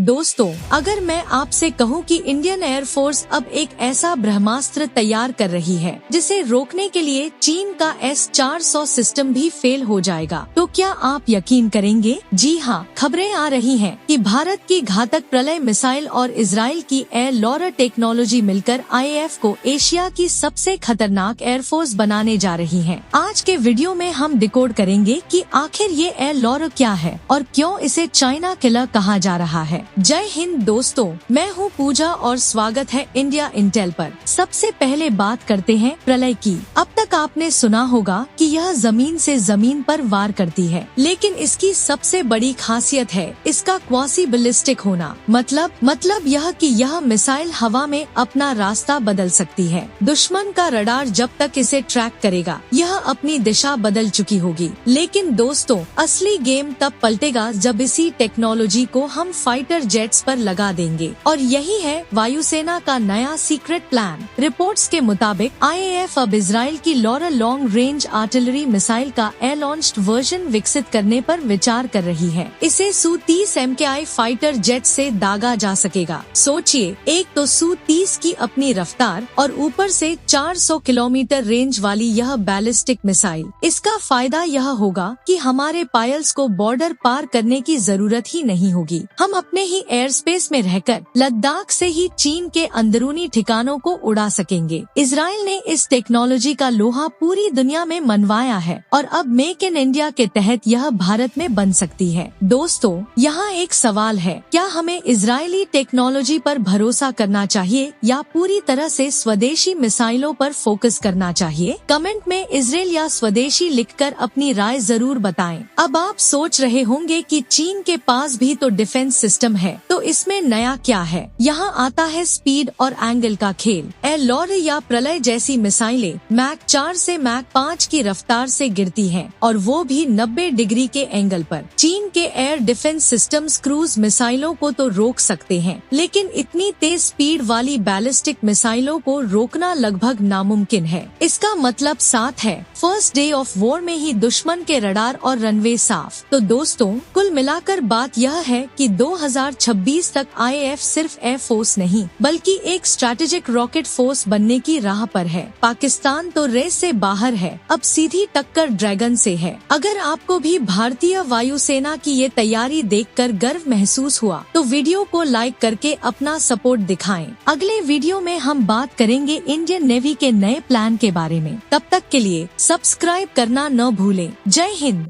दोस्तों, अगर मैं आपसे कहूं कि इंडियन एयरफोर्स अब एक ऐसा ब्रह्मास्त्र तैयार कर रही है जिसे रोकने के लिए चीन का S-400 सिस्टम भी फेल हो जाएगा, तो क्या आप यकीन करेंगे? जी हाँ, खबरें आ रही हैं कि भारत की घातक प्रलय मिसाइल और इजराइल की एयर लॉरर टेक्नोलॉजी मिलकर IAF को एशिया की सबसे खतरनाक एयरफोर्स बनाने जा रही है। आज के वीडियो में हम डिकोड करेंगे कि आखिर ये एयर लॉरर क्या है और क्यों इसे चाइना किलर कहा जा रहा है। जय हिंद दोस्तों, मैं हूँ पूजा और स्वागत है इंडिया इंटेल पर। सबसे पहले बात करते हैं प्रलय की। अब तक आपने सुना होगा कि यह जमीन से जमीन पर वार करती है, लेकिन इसकी सबसे बड़ी खासियत है इसका क्वासी बैलिस्टिक होना। मतलब यह कि यह मिसाइल हवा में अपना रास्ता बदल सकती है। दुश्मन का रडार जब तक इसे ट्रैक करेगा, यह अपनी दिशा बदल चुकी होगी। लेकिन दोस्तों, असली गेम तब पलटेगा जब इसी टेक्नोलॉजी को हम फाइटर जेट्स पर लगा देंगे, और यही है वायुसेना का नया सीक्रेट प्लान। रिपोर्ट्स के मुताबिक IAF अब इजराइल की लॉरर लॉन्ग रेंज आर्टिलरी मिसाइल का एयर लॉन्च्ड वर्जन विकसित करने पर विचार कर रही है। इसे Su-30 MKI फाइटर जेट से दागा जा सकेगा। सोचिए, एक तो Su-30 की अपनी रफ्तार और ऊपर से 400 किलोमीटर रेंज वाली यह बैलिस्टिक मिसाइल। इसका फायदा यह होगा कि हमारे पायलट्स को बॉर्डर पार करने की जरूरत ही नहीं होगी। हम अपने ही एयर स्पेस में रहकर लद्दाख से ही चीन के अंदरूनी ठिकानों को उड़ा सकेंगे। इजराइल ने इस टेक्नोलॉजी का लोहा पूरी दुनिया में मनवाया है और अब मेक इन इंडिया के तहत यह भारत में बन सकती है। दोस्तों, यहाँ एक सवाल है, क्या हमें इजरायली टेक्नोलॉजी पर भरोसा करना चाहिए या पूरी तरह से स्वदेशी मिसाइलों पर फोकस करना चाहिए? कमेंट में इजराइल या स्वदेशी लिखकर अपनी राय जरूर बताएं। अब आप सोच रहे होंगे कि चीन के पास भी तो डिफेंस सिस्टम है, तो इसमें नया क्या है? यहाँ आता है स्पीड और एंगल का खेल। एयर लॉरर या प्रलय जैसी मिसाइलें मैक 4 से मैक 5 की रफ्तार से गिरती हैं, और वो भी 90 डिग्री के एंगल पर। चीन के एयर डिफेंस सिस्टम्स क्रूज मिसाइलों को तो रोक सकते हैं, लेकिन इतनी तेज स्पीड वाली बैलिस्टिक मिसाइलों को रोकना लगभग नामुमकिन है। इसका मतलब साफ है, फर्स्ट डे ऑफ वॉर में ही दुश्मन के रडार और रनवे साफ। तो दोस्तों, कुल मिलाकर बात यह है कि 2026 तक IAF सिर्फ एयर फोर्स नहीं, बल्कि एक स्ट्रैटेजिक रॉकेट फोर्स बनने की राह पर है। पाकिस्तान तो रेस से बाहर है, अब सीधी टक्कर ड्रैगन से है। अगर आपको भी भारतीय वायुसेना की ये तैयारी देखकर गर्व महसूस हुआ, तो वीडियो को लाइक करके अपना सपोर्ट दिखाएं। अगले वीडियो में हम बात करेंगे इंडियन नेवी के नए प्लान के बारे में। तब तक के लिए सब्सक्राइब करना न भूलें। जय हिंद।